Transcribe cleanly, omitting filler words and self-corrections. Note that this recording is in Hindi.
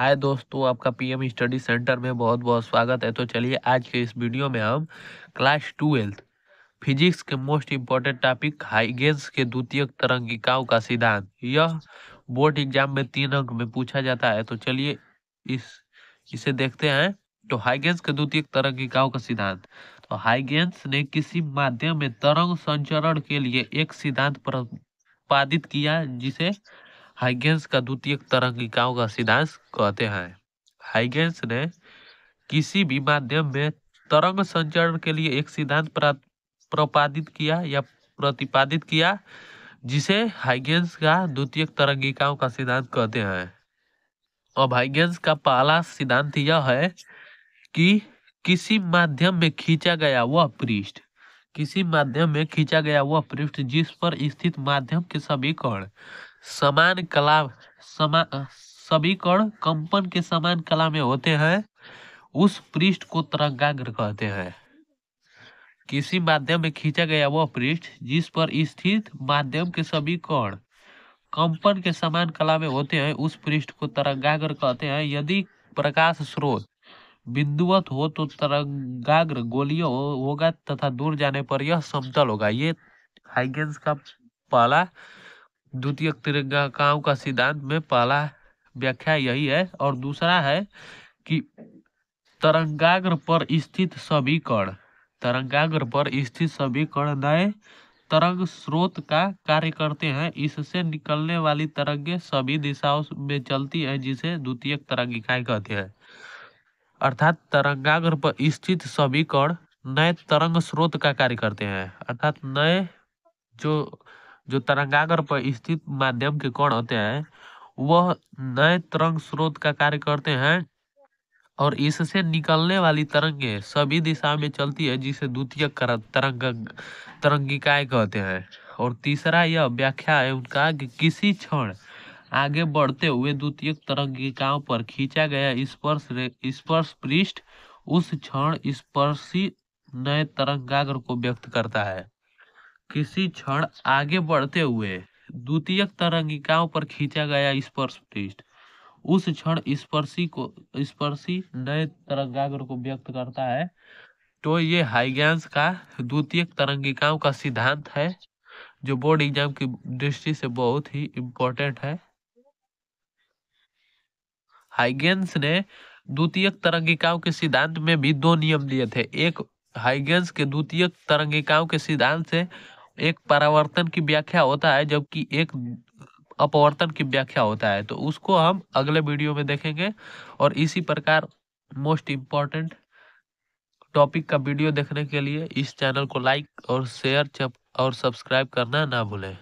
हाय दोस्तों, आपका पीएम स्टडी सेंटर में बहुत बहुत स्वागत है। तो चलिए आज के इस वीडियो में हम क्लास 12 फिजिक्स के मोस्ट इम्पोर्टेंट टॉपिक हाइगेंस के द्वितीयक तरंगिकाओं का सिद्धांत, यह बोर्ड एग्जाम में 3 अंक में पूछा जाता है। तो चलिए इस इसे देखते हैं। तो हाइगेंस के द्वितीयक तरंगिकाओं का सिद्धांत। तो हाइगेंस ने किसी माध्यम में तरंग संचरण के लिए एक सिद्धांत प्रतिपादित किया जिसे हाइगेंस का द्वितीयक तरंगिकाओं का सिद्धांत कहते हैं। हाइगेंस ने किसी भी माध्यम में तरंग संचरण के लिए एक सिद्धांत प्रतिपादित किया जिसे हाइगेंस का द्वितीयक तरंगिकाओं का सिद्धांत कहते हैं। अब हाइगेंस का पहला सिद्धांत यह है कि किसी माध्यम में खींचा गया वह पृष्ठ जिस पर स्थित माध्यम के सभी कण समान कला समा सभी कण कंपन के समान कला में होते हैं, उस पृष्ठ को तरंगाग्र कहते हैं। किसी माध्यम में खींचा गया वह पृष्ठ जिस पर स्थित माध्यम के सभी कण कंपन के समान कला में होते हैं, उस पृष्ठ को तरंगाग्र कहते हैं। यदि प्रकाश स्रोत बिंदुवत हो तो तरंगाग्र गोलीय होगा तथा दूर जाने पर यह समतल होगा। ये हाइगेंस का पहला द्वितीयक तरंगिकाओं का सिद्धांत में पहला व्याख्या यही है। और दूसरा है कि तरंगाग्र पर स्थित सभी कण नए तरंग स्रोत का कार्य करते हैं। इससे निकलने वाली तरंगें सभी दिशाओं में चलती है, जिसे द्वितीयक तरंगिकाएं कहते हैं। अर्थात तरंगाग्र पर स्थित सभी कण नए तरंग स्रोत का कार्य करते हैं। अर्थात नए जो जो तरंगाग्र पर स्थित माध्यम के कण होते हैं वह नए तरंग स्रोत का कार्य करते हैं और इससे निकलने वाली तरंगे सभी दिशा में चलती है, जिसे द्वितीयक तरंगिकाएं कहते हैं। और तीसरा यह व्याख्या है उनका कि किसी क्षण आगे बढ़ते हुए द्वितीयक तरंगिकाओं पर खींचा गया स्पर्श पृष्ठ उस क्षण स्पर्शी नए तरंगाग्र को व्यक्त करता है। किसी क्षण आगे बढ़ते हुए द्वितीयक तरंगिकाओं पर खींचा गया स्पर्श पृष्ठ उस क्षण स्पर्शी नए तरंगाग्र को व्यक्त करता है। तो ये हाइगेंस का द्वितीयक तरंगिकाओं का सिद्धांत है, जो बोर्ड एग्जाम की दृष्टि से बहुत ही इम्पोर्टेंट है। हाइगेंस ने द्वितीयक तरंगिकाओं के सिद्धांत में भी 2 नियम दिए थे। एक हाइगेंस के द्वितीयक तरंगिकाओं के सिद्धांत से एक परावर्तन की व्याख्या होता है, जबकि एक अपवर्तन की व्याख्या होता है। तो उसको हम अगले वीडियो में देखेंगे। और इसी प्रकार मोस्ट इम्पोर्टेंट टॉपिक का वीडियो देखने के लिए इस चैनल को लाइक और शेयर और सब्सक्राइब करना ना भूलें।